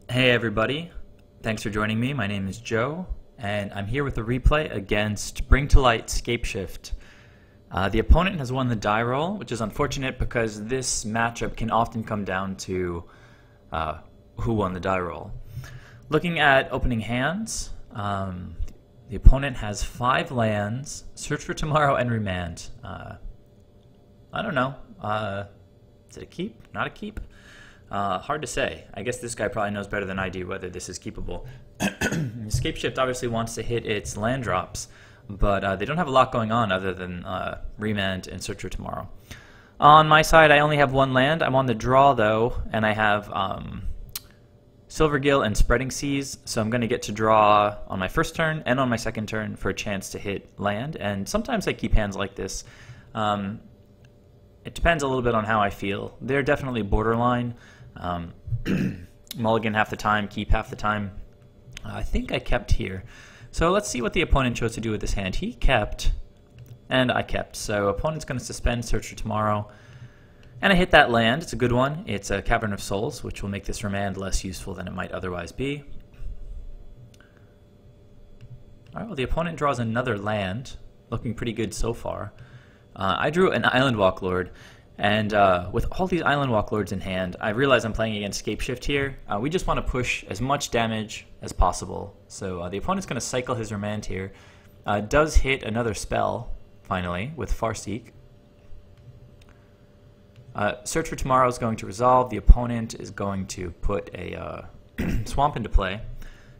Hey everybody, thanks for joining me. My name is Joe, and I'm here with a replay against Bring to Light Scapeshift. The opponent has won the die roll, which is unfortunate because this matchup can often come down to who won the die roll. Looking at opening hands, the opponent has 5 lands, Search for Tomorrow, and Remand. I don't know. Is it a keep? Not a keep? Hard to say. I guess this guy probably knows better than I do whether this is keepable. Scapeshift obviously wants to hit its land drops, but they don't have a lot going on other than Remand and Search for Tomorrow. On my side, I only have 1 land. I'm on the draw, though, and I have Silvergill and Spreading Seas, so I'm going to get to draw on my first turn and on my second turn for a chance to hit land, and sometimes I keep hands like this. It depends a little bit on how I feel. They're definitely borderline. Mulligan half the time, keep half the time. I think I kept here. So let's see what the opponent chose to do with this hand. He kept, and I kept. So opponent's going to suspend Search for Tomorrow. And I hit that land. It's a good one. It's a Cavern of Souls, which will make this Remand less useful than it might otherwise be. Alright, well the opponent draws another land. Looking pretty good so far. I drew an Island Walk Lord, and with all these Island Walk Lords in hand, I realize I'm playing against Scapeshift here. We just want to push as much damage as possible. So the opponent's going to cycle his Remand here. Does hit another spell, finally, with Farseek. Search for Tomorrow is going to resolve. The opponent is going to put a Swamp into play.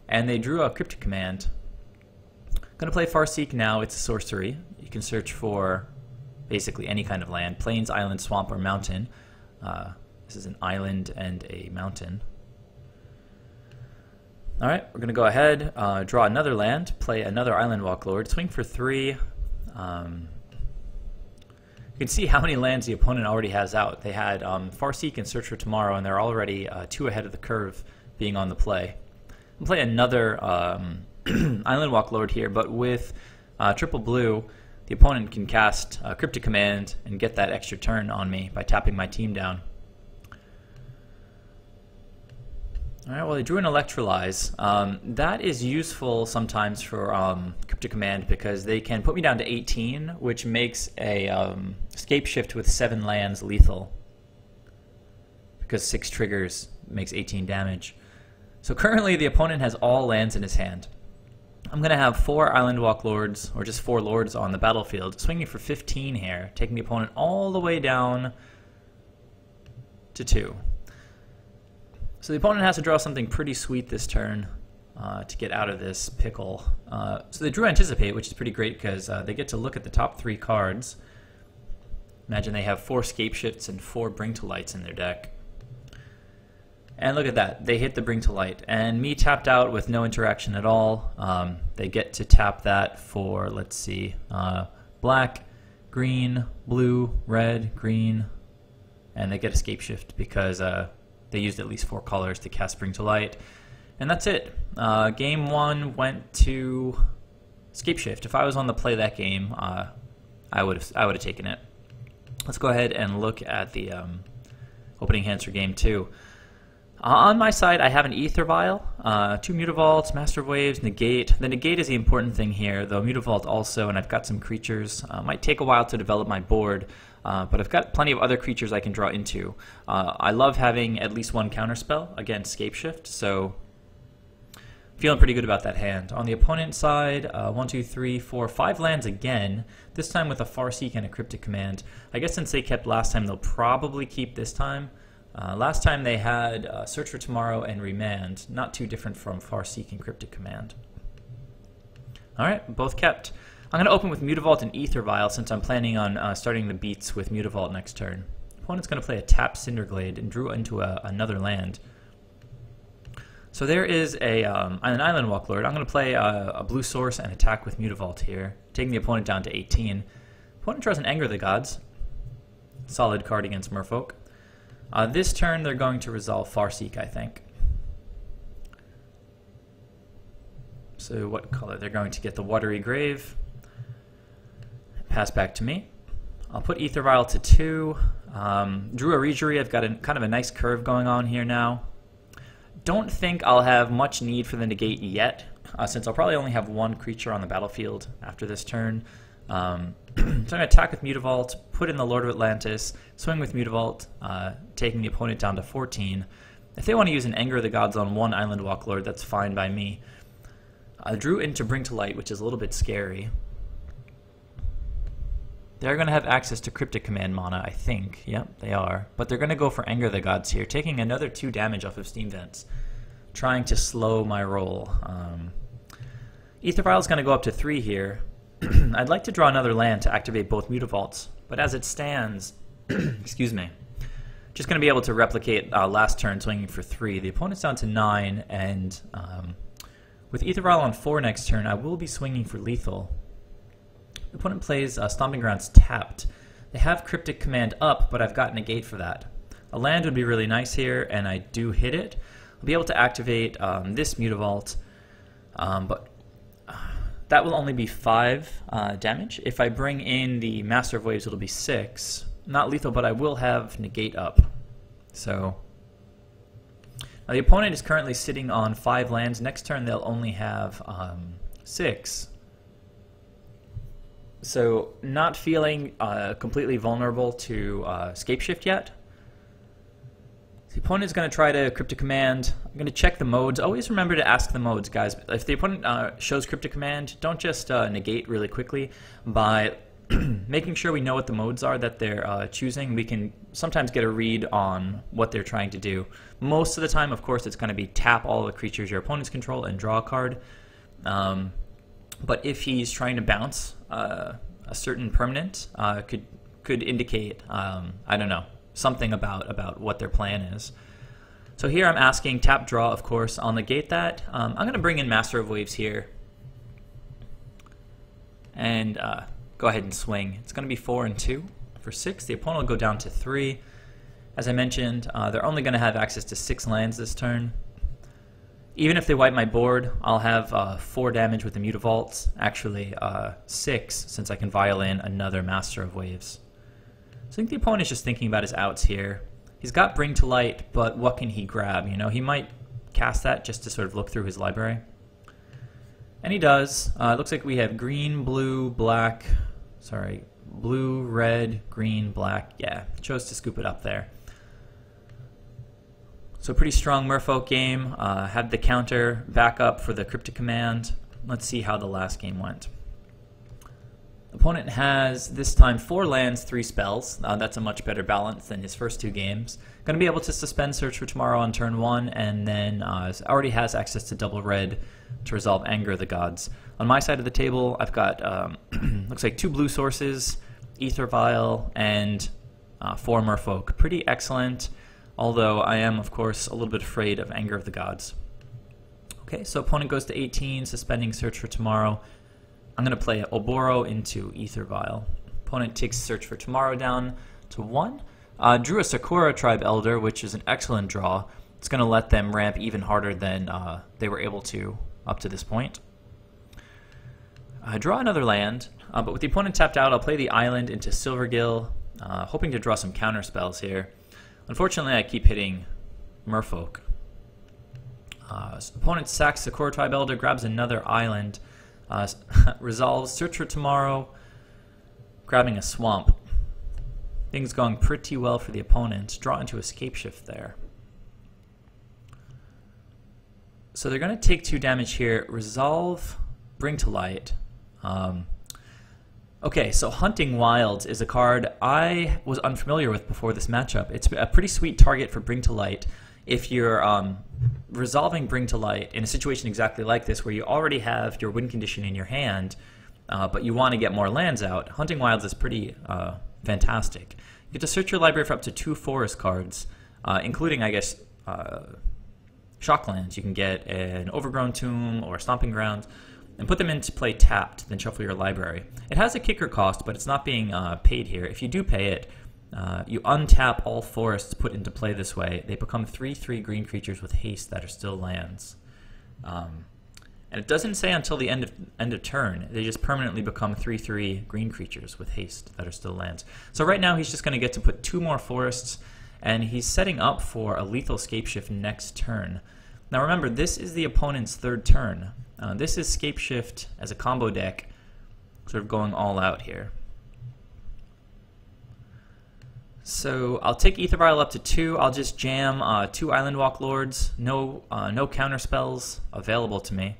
And they drew a Cryptic Command. Going to play Farseek now. It's a sorcery. You can search for basically any kind of land, plains, island, swamp, or mountain. This is an island and a mountain. Alright, we're going to go ahead, draw another land, play another Island Walk Lord, swing for 3. You can see how many lands the opponent already has out. They had Farseek and Search for Tomorrow, and they're already 2 ahead of the curve being on the play. I'll play another Island Walk Lord here, but with triple blue, the opponent can cast a Cryptic Command and get that extra turn on me by tapping my team down. Alright, well, I drew an Electrolyze. That is useful sometimes for Cryptic Command because they can put me down to 18, which makes a Scapeshift with 7 lands lethal. Because 6 triggers makes 18 damage. So currently the opponent has all lands in his hand. I'm going to have 4 Island Walk Lords, or just 4 Lords on the battlefield, swinging for 15 here, taking the opponent all the way down to 2. So the opponent has to draw something pretty sweet this turn to get out of this pickle. So they drew Anticipate, which is pretty great because they get to look at the top 3 cards. Imagine they have 4 Scapeshifts and 4 Bring to Lights in their deck. And look at that, they hit the Bring to Light, and me tapped out with no interaction at all. They get to tap that for, let's see, black, green, blue, red, green, and they get a Scapeshift because they used at least 4 colors to cast Bring to Light. And that's it. Game 1 went to Scapeshift. If I was on the play that game, I would have taken it. Let's go ahead and look at the opening hands for game 2. On my side, I have an AEther Vial, 2 Mutavaults, Master of Waves, Negate. The Negate is the important thing here, though Mutavault also, and I've got some creatures. Might take a while to develop my board, but I've got plenty of other creatures I can draw into. I love having at least 1 counterspell against Scapeshift, so feeling pretty good about that hand. On the opponent's side, 1, 2, 3, 4, 5 lands again, this time with a Farseek and a Cryptic Command. I guess since they kept last time, they'll probably keep this time. Last time they had Search for Tomorrow and Remand, not too different from Farseek and Cryptic Command. Alright, both kept. I'm going to open with Mutavault and AEther Vial since I'm planning on starting the beats with Mutavault next turn. Opponent's going to play a tap Cinderglade and drew into another land. So there is an Island Walk Lord. I'm going to play a blue source and attack with Mutavault here, taking the opponent down to 18. Opponent draws an Anger of the Gods. Solid card against Merfolk. This turn, they're going to resolve Farseek, I think. So what color? They're going to get the Watery Grave. Pass back to me. I'll put AEther Vial to 2. Drew a Reejerey. I've got kind of a nice curve going on here now. don't think I'll have much need for the negate yet, since I'll probably only have one creature on the battlefield after this turn. So I'm going to attack with Mutavault, put in the Lord of Atlantis, swing with Mutavault, taking the opponent down to 14. If they want to use an Anger of the Gods on one Island Walk Lord, that's fine by me. I drew into Bring to Light, which is a little bit scary. They're going to have access to Cryptic Command mana, I think. Yep, they are. But they're going to go for Anger of the Gods here, taking another 2 damage off of Steam Vents, trying to slow my roll. Aether Vial is going to go up to 3 here. I'd like to draw another land to activate both Mutavaults, but as it stands, excuse me, just going to be able to replicate last turn swinging for 3. The opponent's down to 9, and with Aether Vial on 4 next turn, I will be swinging for lethal. The opponent plays Stomping Grounds tapped. They have Cryptic Command up, but I've got Negate for that. A land would be really nice here, and I do hit it. I'll be able to activate this Mutavault, but that will only be 5 damage. If I bring in the Master of Waves, it'll be 6. Not lethal, but I will have Negate up. So now the opponent is currently sitting on 5 lands. Next turn, they'll only have 6. So not feeling completely vulnerable to Scapeshift yet. The opponent is going to try to Cryptic Command. I'm going to check the modes. Always remember to ask the modes, guys. If the opponent shows Cryptic Command, don't just negate really quickly. By making sure we know what the modes are that they're choosing, we can sometimes get a read on what they're trying to do. Most of the time, of course, it's going to be tap all the creatures your opponents control and draw a card. But if he's trying to bounce a certain permanent, could indicate, I don't know, something about what their plan is. So here I'm asking tap draw, of course. I'll negate that. I'm going to bring in Master of Waves here and go ahead and swing. It's going to be 4 and 2 for 6. The opponent will go down to 3. As I mentioned, they're only going to have access to 6 lands this turn. Even if they wipe my board, I'll have 4 damage with the Mutavaults. Actually, 6, since I can vial in another Master of Waves. So I think the opponent is just thinking about his outs here. He's got Bring to Light, but what can he grab? You know, he might cast that just to sort of look through his library. And he does. It looks like we have green, blue, black. Sorry, blue, red, green, black. Yeah, chose to scoop it up there. So pretty strong Merfolk game. Had the counter back up for the Cryptic Command. Let's see how the last game went. Opponent has, this time, 4 lands, 3 spells. That's a much better balance than his first 2 games. Going to be able to suspend Search for Tomorrow on turn 1, and then already has access to double red to resolve Anger of the Gods. On my side of the table, I've got, looks like 2 blue sources, Aether Vial, and 4 Merfolk. Pretty excellent, although I am, of course, a little bit afraid of Anger of the Gods. Okay, so opponent goes to 18, suspending Search for Tomorrow. I'm going to play Oboro into Aether Vial. Opponent takes Search for Tomorrow down to 1. Drew a Sakura Tribe Elder, which is an excellent draw. It's going to let them ramp even harder than they were able to up to this point. Draw another land, but with the opponent tapped out, I'll play the island into Silvergill, hoping to draw some counter spells here. Unfortunately, I keep hitting Merfolk. Opponent sacks Sakura Tribe Elder, grabs another island, resolves Search for Tomorrow, grabbing a swamp. Things going pretty well for the opponent. Draw into a Scapeshift there. So they're going to take 2 damage here. Resolve, Bring to Light. Okay, so Hunting Wilds is a card I was unfamiliar with before this matchup. It's a pretty sweet target for Bring to Light. If you're resolving Bring to Light in a situation exactly like this, where you already have your win condition in your hand, but you want to get more lands out, Hunting Wilds is pretty fantastic. You get to search your library for up to 2 forest cards, including, I guess, Shocklands. You can get an Overgrown Tomb or Stomping Grounds, and put them into play tapped, then shuffle your library. It has a kicker cost, but it's not being paid here. If you do pay it, you untap all forests put into play this way. They become 3/3 green creatures with haste that are still lands. And it doesn't say until the end of turn. They just permanently become 3/3 green creatures with haste that are still lands. So right now he's just going to get to put 2 more forests, and he's setting up for a lethal Scapeshift next turn. Now remember, this is the opponent's third turn. This is Scapeshift as a combo deck, sort of going all out here. So I'll take Aether Vial up to 2. I'll just jam 2 Island Walk Lords. No counter spells available to me.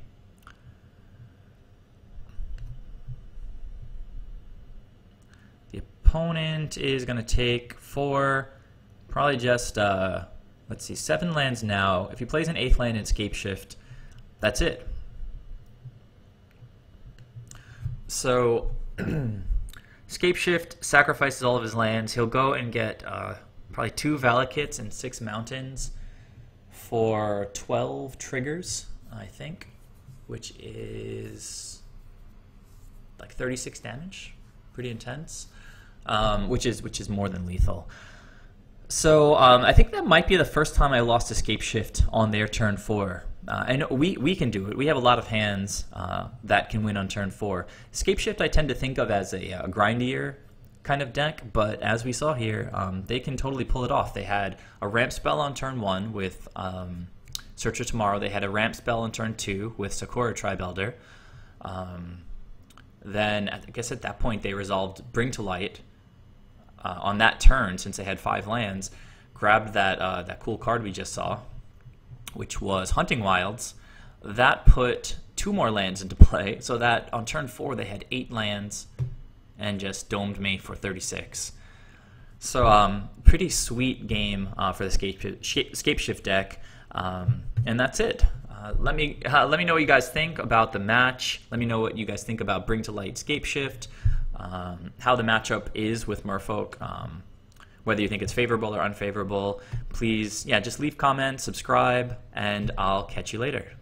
The opponent is going to take 4, probably just, let's see, 7 lands now. If he plays an 8th land in Scapeshift, that's it. So Scapeshift sacrifices all of his lands. He'll go and get probably 2 Valak Kits and 6 Mountains for 12 triggers, I think, which is like 36 damage. Pretty intense, which is more than lethal. So I think that might be the first time I lost to Scapeshift on their turn 4. And we can do it. We have a lot of hands that can win on turn 4. Scapeshift I tend to think of as a grindier kind of deck, but as we saw here, they can totally pull it off. They had a ramp spell on turn 1 with Search of Tomorrow. They had a ramp spell on turn 2 with Sakura Tribe Elder. Then I guess at that point they resolved Bring to Light on that turn, since they had 5 lands, grabbed that cool card we just saw, which was Hunting Wilds. That put 2 more lands into play, so that on turn 4 they had 8 lands and just domed me for 36. So pretty sweet game for the Scapeshift deck, and that's it. Let me know what you guys think about the match. Let me know what you guys think about Bring to Light Scapeshift, how the matchup is with Merfolk, whether you think it's favorable or unfavorable. Please, yeah, just leave comments, subscribe, and I'll catch you later.